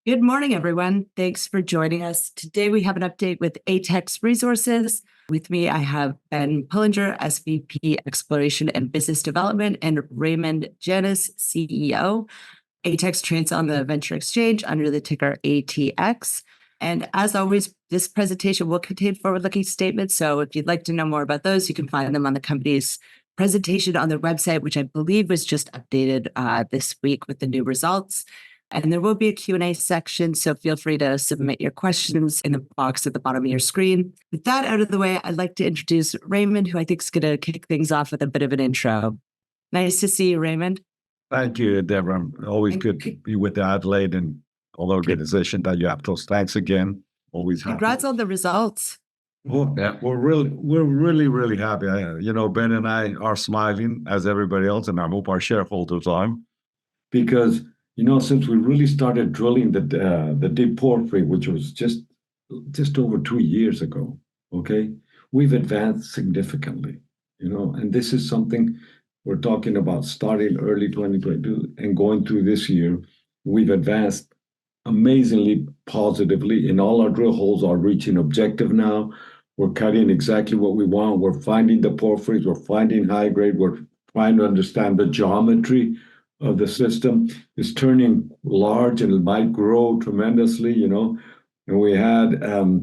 Good morning, everyone. Thanks for joining us. Today, we have an update with ATEX Resources. With me, I have Ben Pullinger, SVP Exploration and Business Development, and Raymond Jannas, CEO. ATEX trades on the Venture Exchange under the ticker ATX. And as always, this presentation will contain forward-looking statements. So if you'd like to know more about those, you can find them on the company's presentation on their website, which I believe was just updated this week with the new results. And there will be a Q&A section, so feel free to submit your questions in the box at the bottom of your screen. With that out of the way, I'd like to introduce Raymond, who I think is going to kick things off with a bit of an intro. Nice to see you, Raymond. Thank you, Deborah. Always good to be with the Adelaide and all the organization that you have. So thanks again. Always happy. Congrats on the results. Oh, yeah, we're really happy. Ben and I are smiling as everybody else, and I hope our shareholders are, because since we really started drilling the deep porphyry, which was just over 2 years ago, okay, we've advanced significantly, and this is something we're talking about starting early 2022 and going through this year. We've advanced amazingly positively, and all our drill holes are reaching objective now. We're cutting exactly what we want. We're finding the porphyries. We're finding high grade. We're trying to understand the geometry of the system. Is turning large and it might grow tremendously, and we had a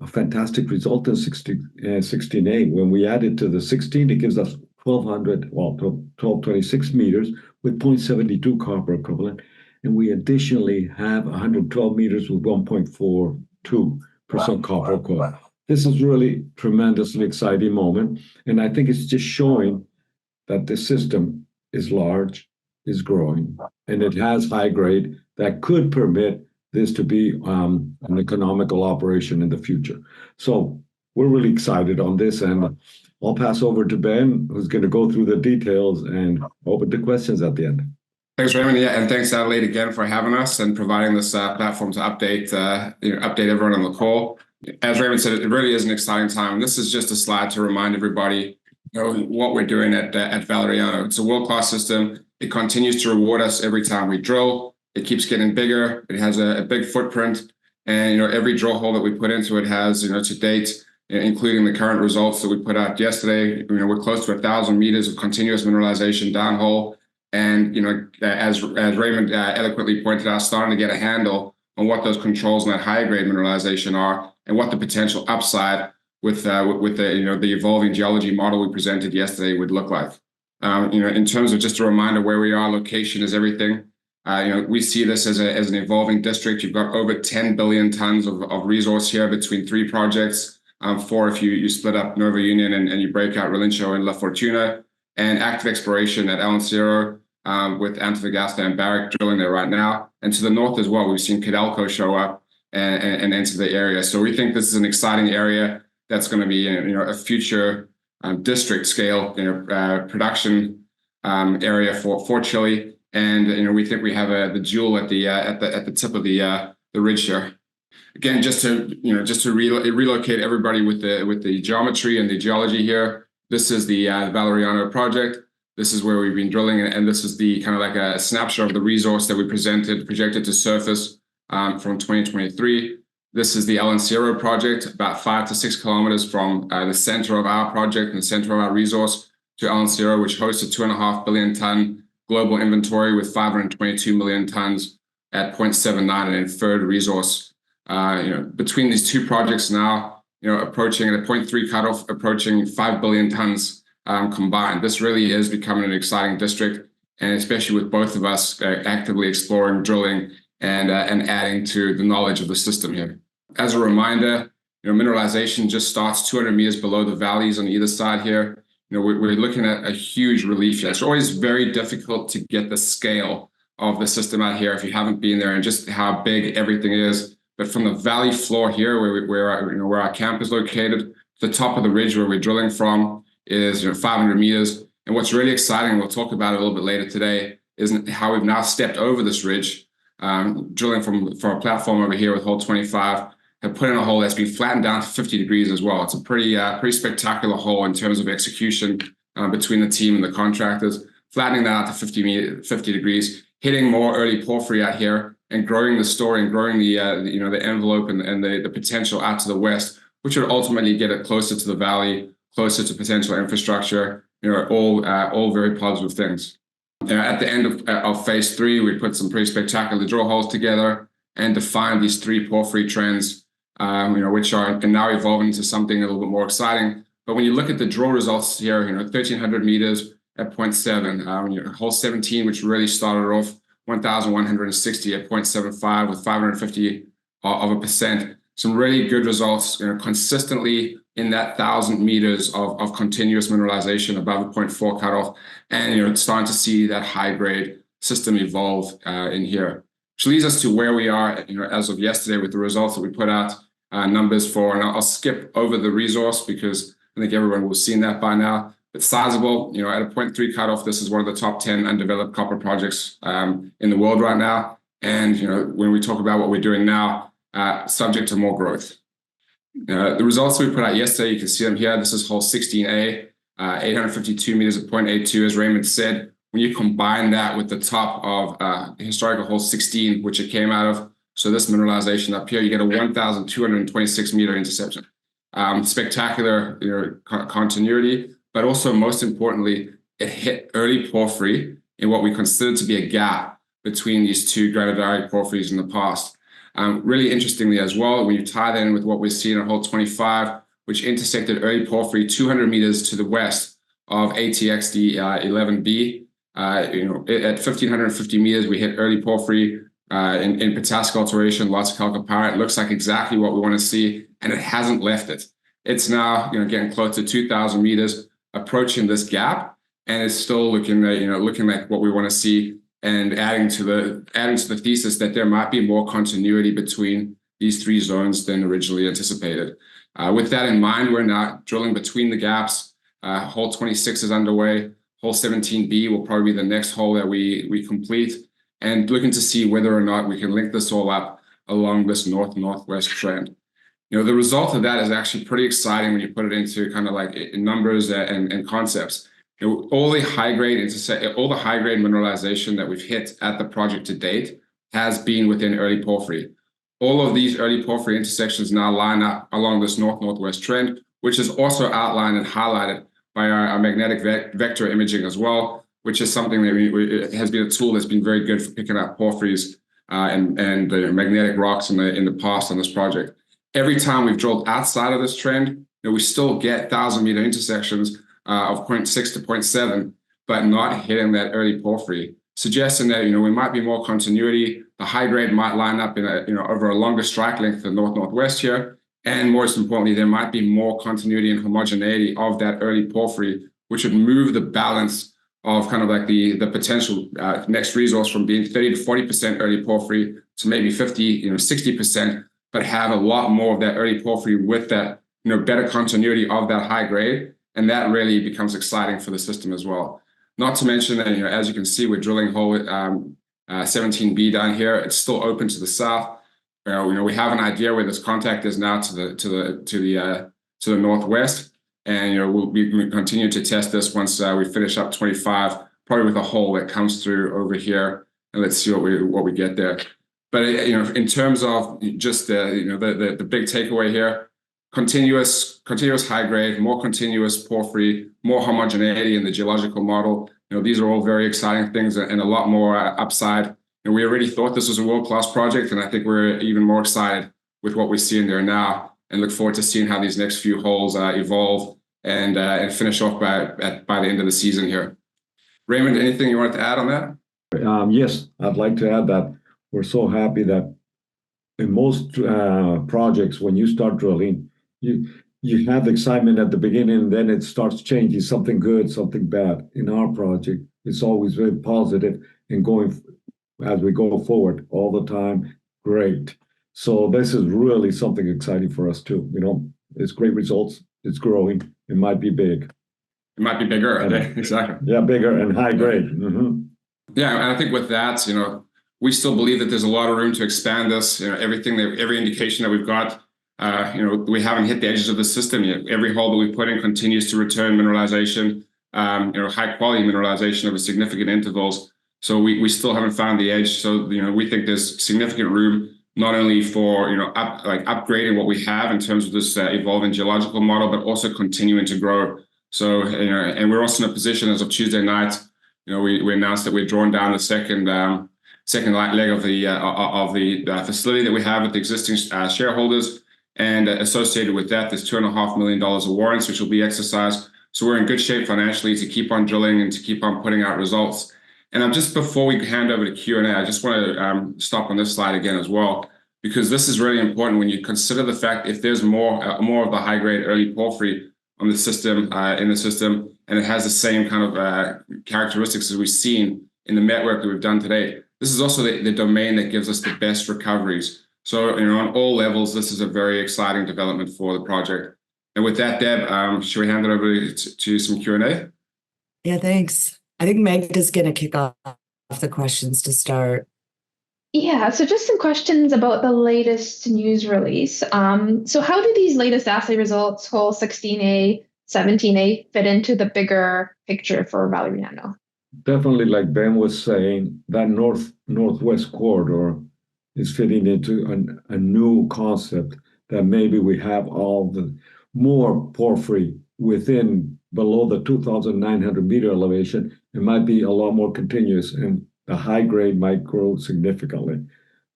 fantastic result in 16A. When we add it to the 16, it gives us 1226 meters with 0.72 copper equivalent, and we additionally have 112 meters with 1.42% copper equivalent. This is really tremendously exciting moment, and I think it's just showing that the system is large, is growing, and it has high grade that could permit this to be an economical operation in the future. So we're really excited on this, and I'll pass over to Ben, who's going to go through the details and open to questions at the end. Thanks, Raymond. Yeah, and thanks, Adelaide, again for having us and providing this platform to update everyone on the call. As Raymond said, it really is an exciting time. This is just a slide to remind everybody what we're doing at Valeriano. It's a world-class system. It continues to reward us every time we drill. It keeps getting bigger. It has a big footprint, and every drill hole that we put into it has, to date, including the current results that we put out yesterday, we're close to 1,000 meters of continuous mineralization downhole. And, as Raymond eloquently pointed out, starting to get a handle on what those controls in that high-grade mineralization are and what the potential upside with the evolving geology model we presented yesterday would look like. In terms of just a reminder where we are, location is everything. We see this as an evolving district. You've got over 10 billion tons of resource here between 3 projects, 4 if you split up Nueva Union and you break out Relincho and La Fortuna, and active exploration at Encierro with Antofagasta and Barrick drilling there right now. And to the north as well, we've seen Codelco show up and enter the area. So we think this is an exciting area that's going to be a future district scale production area for Chile. And we think we have the jewel at the tip of the ridge here. Again, just to relocate everybody with the geometry and the geology here. This is the Valeriano Project. This is where we've been drilling, and this is the kind of like a snapshot of the resource that we projected to surface from 2023. This is the Encierro Project, about 5 to 6 kilometers from the center of our project and the center of our resource to Encierro, which hosts a 2.5 billion ton global inventory with 522 million tons at 0.79 an inferred resource. Between these 2 projects now, approaching at a 0.3 cutoff, approaching 5 billion tons combined. This really is becoming an exciting district, and especially with both of us actively exploring, drilling, and adding to the knowledge of the system here. As a reminder, mineralization just starts 200 meters below the valleys on either side here. We're looking at a huge relief here. It's always very difficult to get the scale of the system out here if you haven't been there and just how big everything is. But from the valley floor here, where our camp is located, the top of the ridge where we're drilling from is 500 meters. And what's really exciting, and we'll talk about it a little bit later today, is how we've now stepped over this ridge, drilling from a platform over here with hole 25, have put in a hole that's been flattened down to 50 degrees as well. It's a pretty spectacular hole in terms of execution between the team and the contractors. Flattening that out to 50 degrees, hitting more early porphyry out here, and growing the story and growing the envelope and the potential out to the west, which would ultimately get it closer to the valley, closer to potential infrastructure. All very positive things. At the end of phase 3, we put some pretty spectacular drill holes together and defined these 3 porphyry trends, which are now evolving into something a little bit more exciting. But when you look at the drill results here, 1,300 meters at 0.7, hole 17, which really started off 1,160 at 0.75 with 550%. Some really good results, consistently in that 1,000 meters of continuous mineralization above the 0.4 cutoff, and starting to see that high grade system evolve in here, which leads us to where we are, as of yesterday with the results that we put out numbers for. And I'll skip over the resource because I think everyone will have seen that by now. But sizable, at a 0.3 cutoff, this is one of the top 10 undeveloped copper projects in the world right now. And when we talk about what we're doing now, subject to more growth. The results we put out yesterday, you can see them here. This is hole 16A, 852 meters at 0.82, as Raymond said. When you combine that with the top of historical hole 16, which it came out of, so this mineralization up here, you get a 1,226 meter interception. Spectacular continuity, but also most importantly, it hit early porphyry in what we consider to be a gap between these 2 granodiorite porphyries in the past. Really interestingly as well, when you tie that in with what we're seeing on hole 25, which intersected early porphyry 200 meters to the west of ATX 11B, at 1,550 meters, we hit early porphyry in potassic alteration, lots of chalcopyrite. It looks like exactly what we want to see, and it hasn't left it. It's now getting close to 2,000 meters, approaching this gap, and it's still looking like what we want to see, and adding to the thesis that there might be more continuity between these 3 zones than originally anticipated. With that in mind, we're now drilling between the gaps. Hole 26 is underway. Hole 17B will probably be the next hole that we complete, and looking to see whether or not we can link this all up along this north-northwest trend. The result of that is actually pretty exciting when you put it into kind of like in numbers and concepts. All the high-grade mineralization that we've hit at the project to date has been within early porphyry. All of these early porphyry intersections now line up along this north-northwest trend, which is also outlined and highlighted by our magnetic vector imaging as well, which is something that has been a tool that's been very good for picking up porphyries and magnetic rocks in the past on this project. Every time we've drilled outside of this trend, we still get 1,000-meter intersections of 0.6 to 0.7, but not hitting that early porphyry, suggesting that we might be more continuity. The high grade might line up in over a longer strike length than north-northwest here, and most importantly, there might be more continuity and homogeneity of that early porphyry, which would move the balance of kind of like the potential next resource from being 30 to 40% early porphyry to maybe 50, 60%, but have a lot more of that early porphyry with that better continuity of that high grade. And that really becomes exciting for the system as well. Not to mention that, as you can see, we're drilling hole 17B down here. It's still open to the south. We have an idea where this contact is now to the northwest, and we continue to test this once we finish up 25, probably with a hole that comes through over here, and let's see what we get there. But in terms of just the big takeaway here. Continuous high grade, more continuous porphyry, more homogeneity in the geological model. These are all very exciting things and a lot more upside. And we already thought this was a world-class project, and I think we're even more excited with what we see in there now, and look forward to seeing how these next few holes evolve and finish off by the end of the season here. Raymond, anything you wanted to add on that? Yes, I'd like to add that we're so happy that in most projects, when you start drilling, you have excitement at the beginning, and then it starts changing, something good, something bad. In our project, it's always very positive and going as we go forward all the time. Great. So this is really something exciting for us too. It's great results. It's growing. It might be big. It might be bigger. Exactly. Yeah, bigger and high grade. Mm-hmm. Yeah, and I think with that, we still believe that there's a lot of room to expand this. Every indication that we've got. We haven't hit the edges of the system yet. Every hole that we put in continues to return mineralization, high quality mineralization over significant intervals. So we still haven't found the edge. So, we think there's significant room not only for, upgrading what we have in terms of this evolving geological model, but also continuing to grow. So, and we're also in a position as of Tuesday night, we announced that we're drawing down the second leg of the facility that we have with the existing shareholders. And associated with that, there's $2.5 million of warrants, which will be exercised. So we're in good shape financially to keep on drilling and to keep on putting out results. And just before we hand over to Q&A, I just want to stop on this slide again as well, because this is really important when you consider the fact if there's more of the high-grade early porphyry on the system, and it has the same kind of characteristics as we've seen in the network that we've done today. This is also the domain that gives us the best recoveries. So, on all levels, this is a very exciting development for the project. And with that, Deb, should we hand it over to some Q&A? Yeah, thanks. I think Magda's going to kick off the questions to start. Yeah, so just some questions about the latest news release. So how do these latest assay results, hole 16A, 17A, fit into the bigger picture for Valeriano? Definitely, like Ben was saying, that northwest corridor is fitting into a new concept that maybe we have all the more porphyry within below the 2,900 meter elevation. It might be a lot more continuous and the high grade might grow significantly.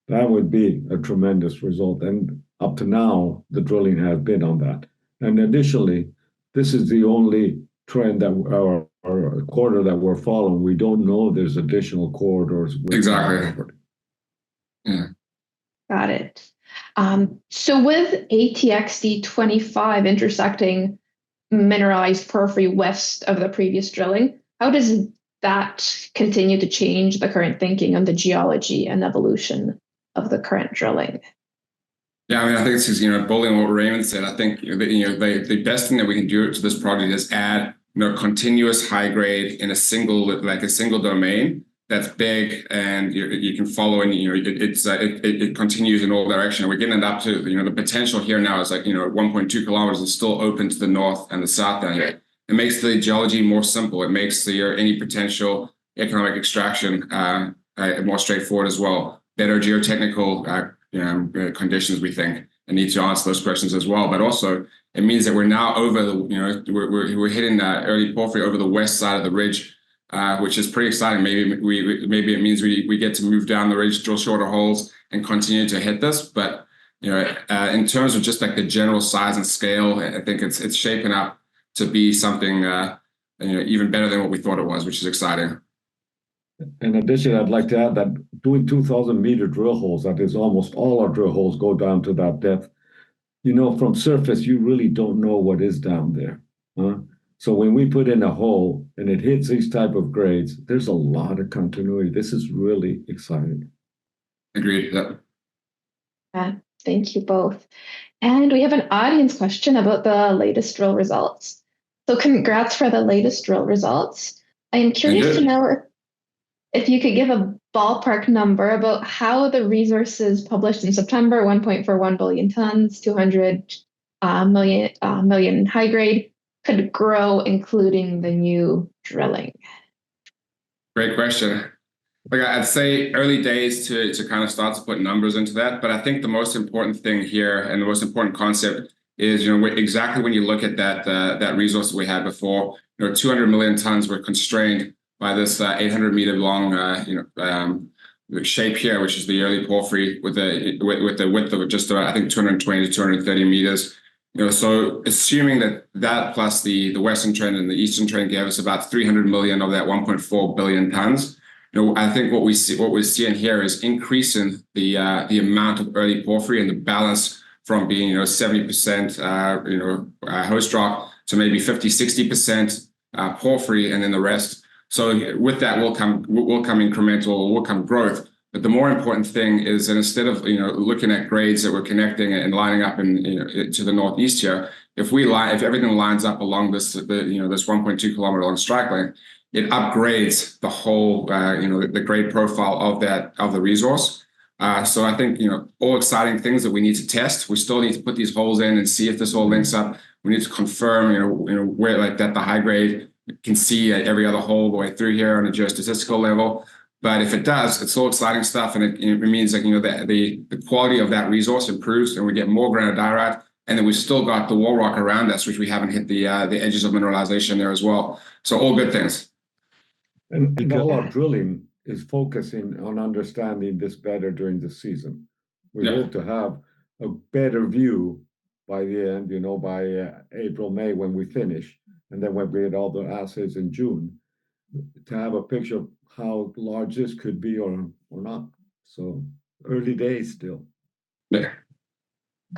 That would be a tremendous result. And up to now, the drilling has been on that. And additionally, this is the only trend that our corridor that we're following. We don't know there's additional corridors. Exactly. Yeah. Got it. So with ATXD 25 intersecting mineralized porphyry west of the previous drilling, how does that continue to change the current thinking on the geology and evolution of the current drilling? Yeah, I mean, I think this is, building on what Raymond said. I think, the best thing that we can do to this project is add, continuous high grade in a single domain that's big, and you can follow, and it continues in all direction. We're getting it up to the potential here now is 1.2 kilometers is still open to the north and the south down here. It makes the geology more simple. It makes any potential economic extraction more straightforward as well. Better geotechnical conditions, we think, and need to answer those questions as well. But also, it means that we're now over the we're hitting early porphyry over the west side of the ridge. Which is pretty exciting. Maybe it means we get to move down the ridge, drill shorter holes, and continue to hit this. But in terms of just the general size and scale, I think it's shaping up to be something even better than what we thought it was, which is exciting. In addition, I'd like to add that doing 2,000 meter drill holes, that is almost all our drill holes go down to that depth. From surface, you really don't know what is down there. So when we put in a hole and it hits these type of grades, there's a lot of continuity. This is really exciting. Agreed. Yeah, thank you both. And we have an audience question about the latest drill results. So congrats for the latest drill results. I am curious to know if you could give a ballpark number about how the resources published in September, 1.41 billion tons, 200 million high grade, could grow, including the new drilling? Great question. I'd say early days to kind of start to put numbers into that, but I think the most important thing here and the most important concept is exactly when you look at that resource we had before, 200 million tons were constrained by this 800 meter long shape here, which is the early porphyry with the width of just about, I think, 220 to 230 meters. So assuming that plus the western trend and the eastern trend gave us about 300 million of that 1.4 billion tons. I think what we're seeing here is increasing the amount of early porphyry and the balance from being 70% host rock to maybe 50-60% porphyry, and then the rest. So with that will come incremental, will come growth. But the more important thing is that instead of looking at grades that we're connecting and lining up to the northeast here, if everything lines up along this 1.2 kilometer long strike length, it upgrades the whole the grade profile of the resource. So I think all exciting things that we need to test. We still need to put these holes in and see if this all links up. We need to confirm where the high grade can see every other hole the way through here on a geostatistical level. But if it does, it's all exciting stuff, and it means that the quality of that resource improves, and we get more granodiorite, and then we've still got the wall rock around us, which we haven't hit the edges of mineralization there as well. So all good things. And all our drilling is focusing on understanding this better during the season. We hope to have a better view by the end, by April, May when we finish, and then when we get all the assays in June, to have a picture of how large this could be or not. So early days still. Yeah.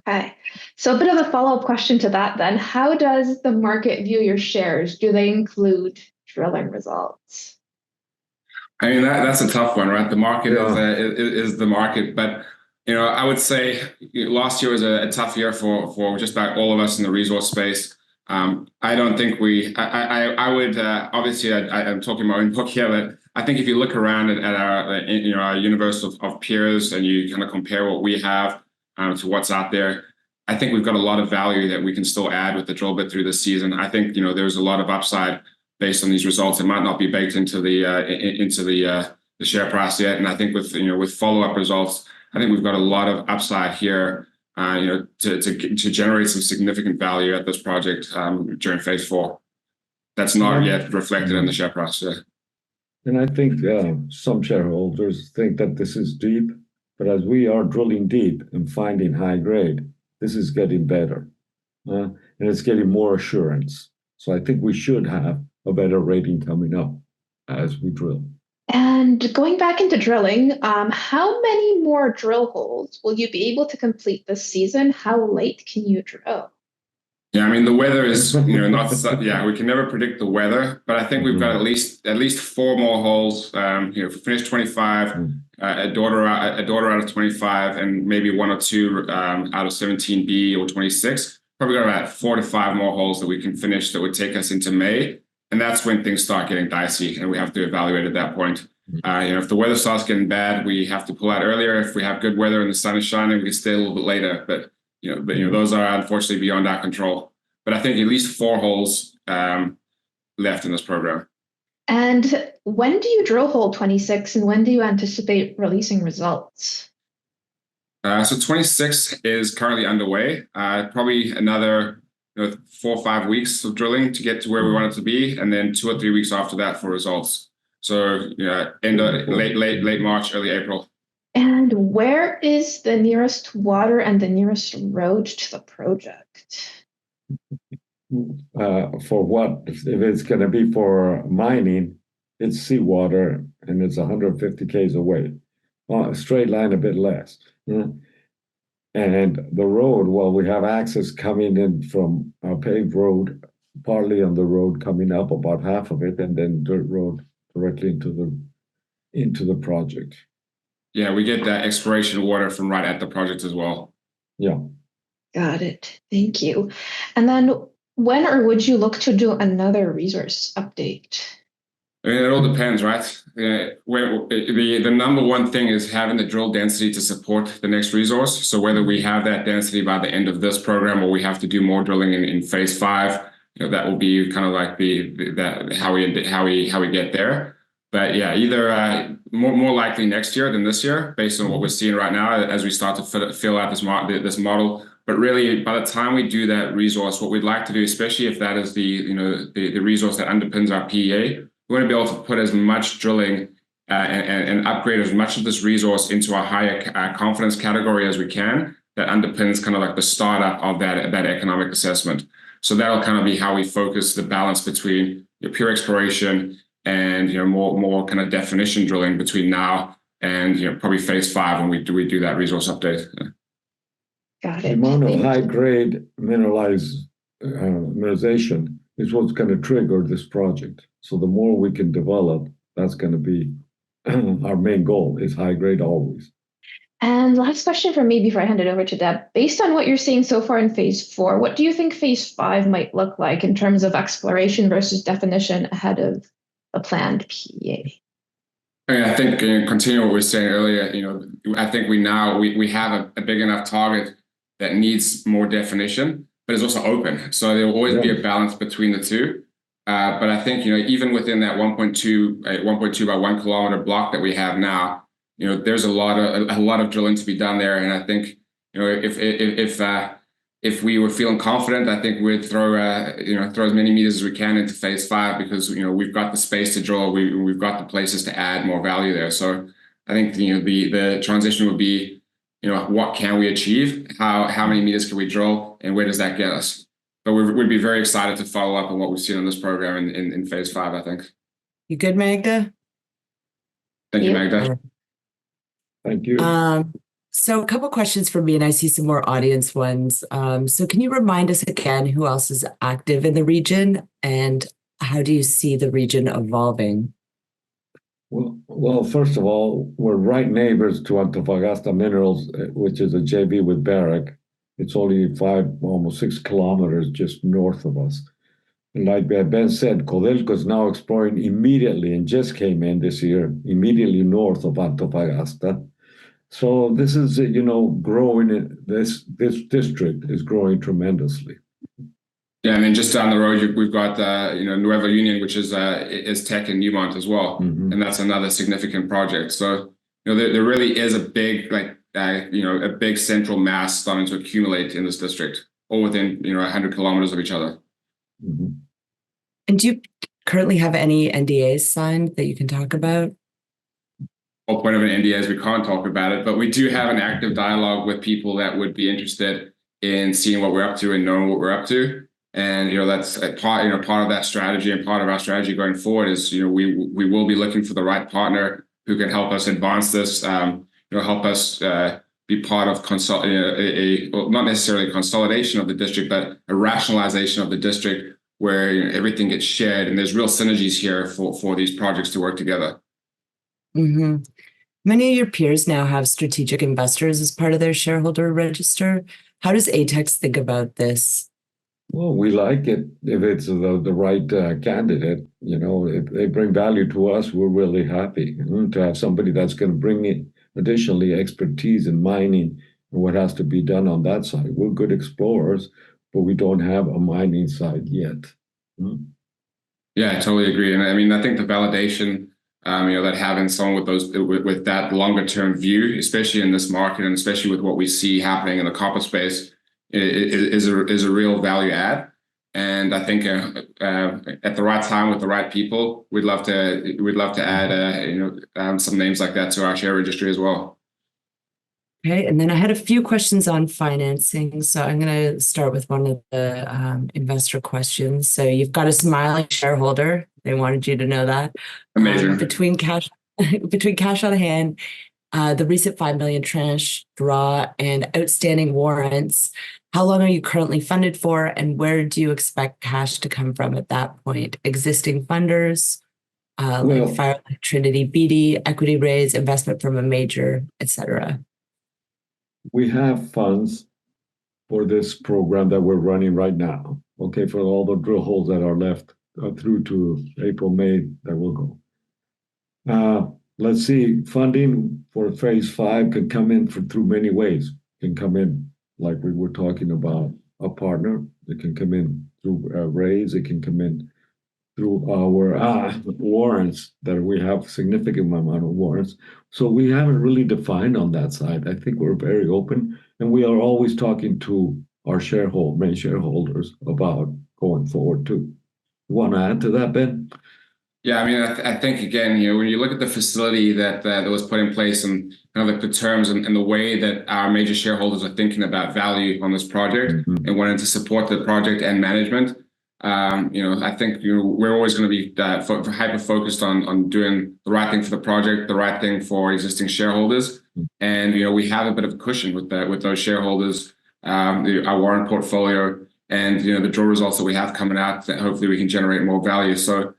Okay. So a bit of a follow-up question to that then. How does the market view your shares? Do they include drilling results? I mean, that's a tough one, right? The market is the market, but I would say last year was a tough year for just about all of us in the resource space. I don't think I would obviously I'm talking my own book here, but I think if you look around at our universe of peers and you kind of compare what we have to what's out there, I think we've got a lot of value that we can still add with the drill bit through this season. I think there's a lot of upside based on these results. It might not be baked into the share price yet, and I think with follow-up results, I think we've got a lot of upside here, to generate some significant value at this project during phase 4. That's not yet reflected in the share price. Yeah. And I think some shareholders think that this is deep, but as we are drilling deep and finding high grade, this is getting better, and it's getting more assurance. So I think we should have a better rating coming up as we drill. And going back into drilling, how many more drill holes will you be able to complete this season? How late can you drill? Yeah, I mean, the weather is, not, we can never predict the weather, but I think we've got at least 4 more holes. If we finish 25, a daughter out of 25, and maybe 1 or 2 out of 17B or 26. Probably got about 4 to 5 more holes that we can finish that would take us into May. And that's when things start getting dicey, and we have to evaluate at that point. If the weather starts getting bad, we have to pull out earlier. If we have good weather and the sun is shining, we can stay a little bit later. But those are unfortunately beyond our control. But I think at least 4 holes left in this program. And when do you drill hole 26, and when do you anticipate releasing results? So 26 is currently underway. Probably another 4 or 5 weeks of drilling to get to where we want it to be, and then 2 or 3 weeks after that for results. So late March, early April. And where is the nearest water and the nearest road to the project? For what? If it's going to be for mining, it's seawater, and it's 150 k's away. A straight line a bit less. And the road, well, we have access coming in from our paved road, partly on the road coming up, about half of it, and then dirt road directly into the project. Yeah, we get that exploration water from right at the project as well. Yeah. Got it. Thank you. And then when or would you look to do another resource update? I mean, it all depends, right? The number one thing is having the drill density to support the next resource. So whether we have that density by the end of this program, or we have to do more drilling in phase 5, that will be kind of like how we get there. But yeah, either more likely next year than this year, based on what we're seeing right now as we start to fill out this model. But really, by the time we do that resource, what we'd like to do, especially if that is the resource that underpins our PEA, we want to be able to put as much drilling and upgrade as much of this resource into a higher confidence category as we can, that underpins kind of like the startup of that economic assessment. So that'll kind of be how we focus the balance between pure exploration and more kind of definition drilling between now and probably phase 5 when we do that resource update. Got it. The amount of high grade mineralization is what's going to trigger this project. So the more we can develop, that's going to be our main goal, is high grade always. And last question for me before I hand it over to Deb. Based on what you're seeing so far in phase 4, what do you think phase 5 might look like in terms of exploration versus definition ahead of a planned PEA? I think continue what we were saying earlier. I think we have a big enough target that needs more definition, but it's also open. So there will always be a balance between the two. But I think, even within that 1.2 by 1 kilometer block that we have now, there's a lot of drilling to be done there. And I think, if we were feeling confident, I think we'd throw as many meters as we can into phase 5, because we've got the space to drill, we've got the places to add more value there. So I think the transition would be, what can we achieve, how many meters can we drill, and where does that get us? But we'd be very excited to follow up on what we've seen on this program in phase 5, I think. You good, Magda? Thank you, Magda. Thank you. So a couple questions for me, and I see some more audience ones. So can you remind us again who else is active in the region, and how do you see the region evolving? Well, first of all, we're right neighbors to Antofagasta Minerals, which is a JV with Barrick. It's only 6 kilometers just north of us. And like Ben said, Codelco is now exploring immediately, and just came in this year, immediately north of Antofagasta. So this is, growing. This district is growing tremendously. Yeah, and then just down the road, we've got Nueva Union, which is Teck and Newmont as well, and that's another significant project. So there really is a big a big central mass starting to accumulate in this district, all within 100 kilometers of each other. And do you currently have any NDAs signed that you can talk about? Whole point of an NDA is we can't talk about it, but we do have an active dialogue with people that would be interested in seeing what we're up to and knowing what we're up to. And that's a part of that strategy, and part of our strategy going forward is we will be looking for the right partner who can help us advance this, help us be part of not necessarily a consolidation of the district, but a rationalization of the district where everything gets shared, and there's real synergies here for these projects to work together. Mm-hmm. Many of your peers now have strategic investors as part of their shareholder register. How does ATEX think about this? Well, we like it if it's the right candidate. If they bring value to us, we're really happy to have somebody that's going to bring in additionally expertise in mining and what has to be done on that side. We're good explorers, but we don't have a mining side yet. Yeah, I totally agree. And I mean, I think the validation, that having someone with that longer term view, especially in this market, and especially with what we see happening in the copper space, is a real value add. And I think at the right time with the right people, we'd love to add some names like that to our share registry as well. Okay, and then I had a few questions on financing. So I'm going to start with one of the investor questions. So you've got a smiling shareholder. They wanted you to know that. Amazing. Between cash on hand, the recent $5 million tranche draw, and outstanding warrants, how long are you currently funded for, and where do you expect cash to come from at that point? Existing funders, like Firelight, Trinity, BD, equity raise, investment from a major, etc. We have funds for this program that we're running right now. Okay, for all the drill holes that are left through to April, May, that will go. Let's see, funding for phase 5 can come in through many ways. It can come in, like we were talking about, a partner. It can come in through a raise. It can come in through our warrants, that we have significant amount of warrants. So we haven't really defined on that side. I think we're very open, and we are always talking to our main shareholders about going forward too. You want to add to that, Ben? Yeah, I mean, I think again, when you look at the facility that was put in place, and kind of the terms and the way that our major shareholders are thinking about value on this project and wanting to support the project and management, I think we're always going to be hyper focused on doing the right thing for the project, the right thing for existing shareholders, and we have a bit of a cushion with those shareholders, our warrant portfolio, and the drill results that we have coming out, that hopefully we can generate more value. So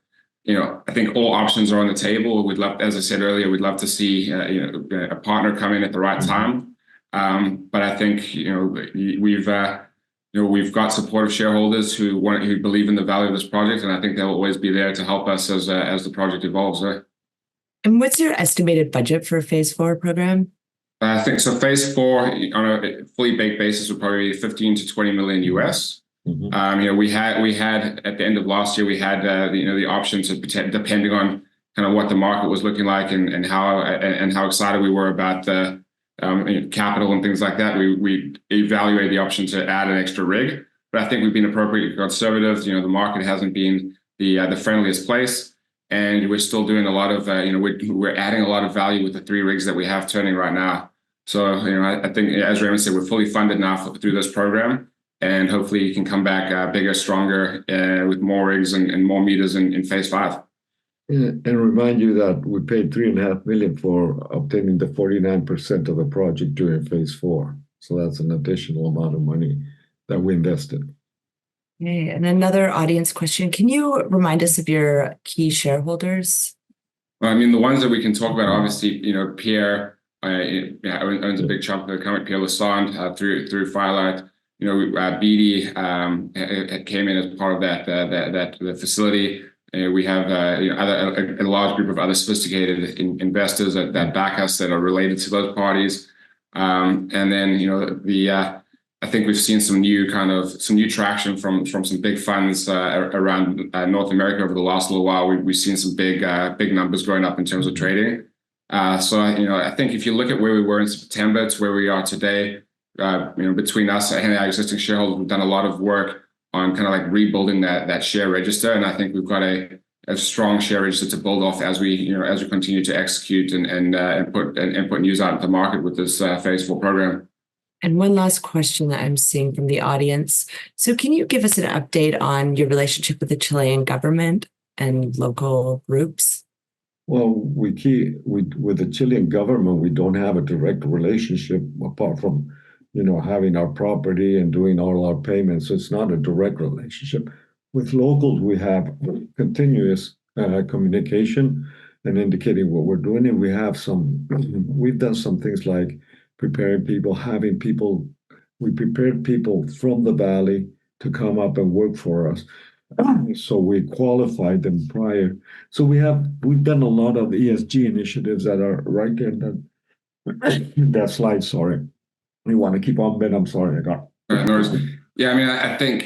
I think all options are on the table. We'd love, as I said earlier, we'd love to see a partner come in at the right time. But I think we've got supportive shareholders who believe in the value of this project, and I think they'll always be there to help us as the project evolves. And what's your estimated budget for a phase 4 program? I think so. Phase 4 on a fully baked basis would probably be 15 to 20 million US. We had at the end of last year, we had the option to depending on kind of what the market was looking like and how excited we were about the capital and things like that. We evaluated the option to add an extra rig, but I think we've been appropriately conservative. The market hasn't been the friendliest place, and we're still doing a lot of we're adding a lot of value with the 3 rigs that we have turning right now. So I think, as Raymond said, we're fully funded now through this program, and hopefully you can come back bigger, stronger, with more rigs and more meters in phase 5. And remind you that we paid $3.5 million for obtaining the 49% of the project during phase 4. So that's an additional amount of money that we invested. Okay, and another audience question. Can you remind us of your key shareholders? Well, the ones that we can talk about, obviously, Pierre owns a big chunk of the company, Pierre Lassonde, through Firelight. BD came in as part of the facility. We have a large group of other sophisticated investors that back us, that are related to those parties. And then I think we've seen some new traction from some big funds around North America over the last little while. We've seen some big numbers going up in terms of trading. So I think if you look at where we were in September to where we are today, between us and our existing shareholders, we've done a lot of work on kind of like rebuilding that share register, and I think we've got a strong share register to build off as we continue to execute and put news out into the market with this phase 4 program. And one last question that I'm seeing from the audience. So can you give us an update on your relationship with the Chilean government and local groups? Well, with the Chilean government, we don't have a direct relationship apart from having our property and doing all our payments. So it's not a direct relationship. With locals, we have continuous communication and indicating what we're doing. And we've done some things like preparing people, we prepared people from the valley to come up and work for us. So we qualified them prior. So we've done a lot of ESG initiatives that are right there in that slide. Sorry. You want to keep on, Ben? I'm sorry, I got. Yeah, I think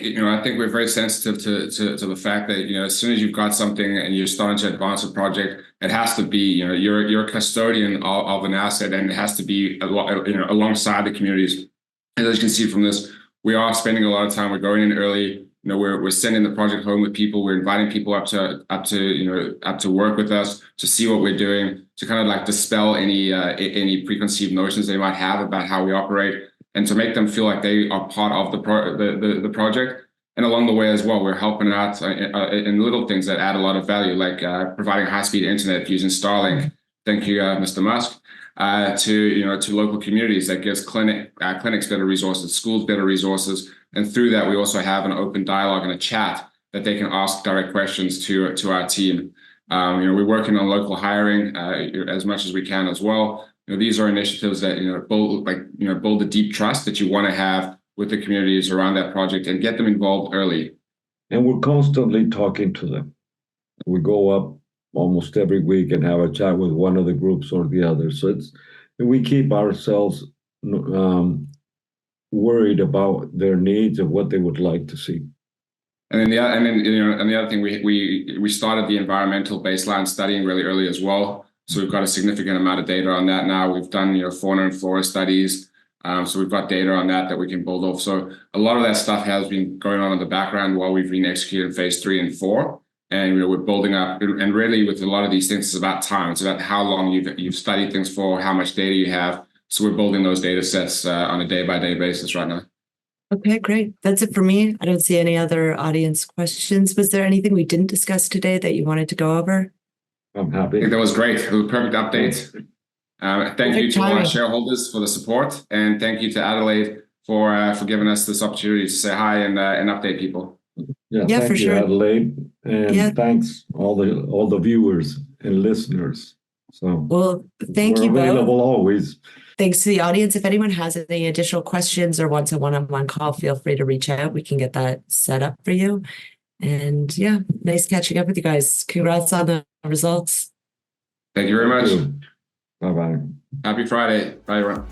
we're very sensitive to the fact that as soon as you've got something and you're starting to advance a project, it has to be you're a custodian of an asset, and it has to be alongside the communities. And as you can see from this, we are spending a lot of time. We're going in early. We're sending the project home with people. We're inviting people up to work with us to see what we're doing, to kind of like dispel any preconceived notions they might have about how we operate, and to make them feel like they are part of the project. And along the way as well, we're helping out in little things that add a lot of value, like providing high-speed internet using Starlink. Thank you, Mr. Musk. To local communities that gives clinics better resources, schools better resources. And through that, we also have an open dialogue and a chat that they can ask direct questions to our team. We're working on local hiring as much as we can as well. These are initiatives that build the deep trust that you want to have with the communities around that project and get them involved early. And we're constantly talking to them. We go up almost every week and have a chat with one of the groups or the other. So we keep ourselves worried about their needs and what they would like to see. And the other thing, we started the environmental baseline studying really early as well. So we've got a significant amount of data on that now. We've done fauna and flora studies. So we've got data on that we can build off. So a lot of that stuff has been going on in the background while we've been executing phase 3 and 4. And we're building up, and really with a lot of these things, it's about time. It's about how long you've studied things for, how much data you have. So we're building those data sets on a day-by-day basis right now. Okay, great. That's it for me. I don't see any other audience questions. Was there anything we didn't discuss today that you wanted to go over? I'm happy. I think that was great. It was a perfect update. Thank you to all our shareholders for the support, and thank you to Adelaide for giving us this opportunity to say hi and update people. Yeah, thank for you, sure. Adelaide, and thanks all the viewers and listeners. So thank you both. Available always. Thanks to the audience. If anyone has any additional questions or wants a one-on-one call, feel free to reach out. We can get that set up for you. And nice catching up with you guys. Congrats on the results. Thank you very much. Bye-bye. Happy Friday. Bye, everyone.